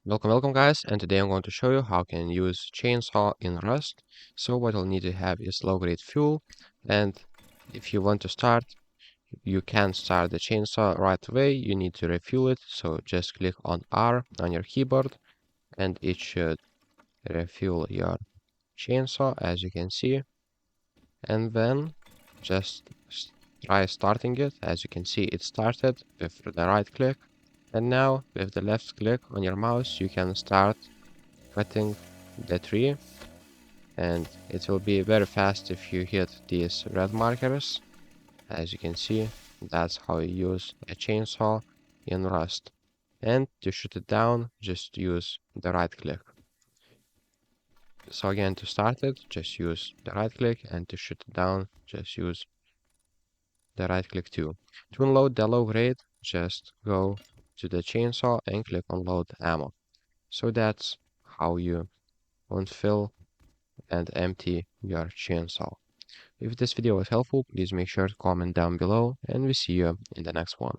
Welcome guys, and today I'm going to show you how you can use chainsaw in Rust. So what you'll need to have is low-grade fuel, and if you want to start, you can start the chainsaw right away. You need to refuel it, so just click on R on your keyboard and it should refuel your chainsaw, as you can see, and then just try starting it. As you can see, it started with the right click, and now with the left click on your mouse you can start cutting the tree, and it will be very fast if you hit these red markers. As you can see, that's how you use a chainsaw in Rust. And to shoot it down, just use the right click. So again, to start it, just use the right click, and to shoot it down, just use the right click too. To unload the low grade, just go to the chainsaw and click on load ammo. So that's how you unfill and empty your chainsaw. If this video was helpful, please make sure to comment down below, and we see you in the next one.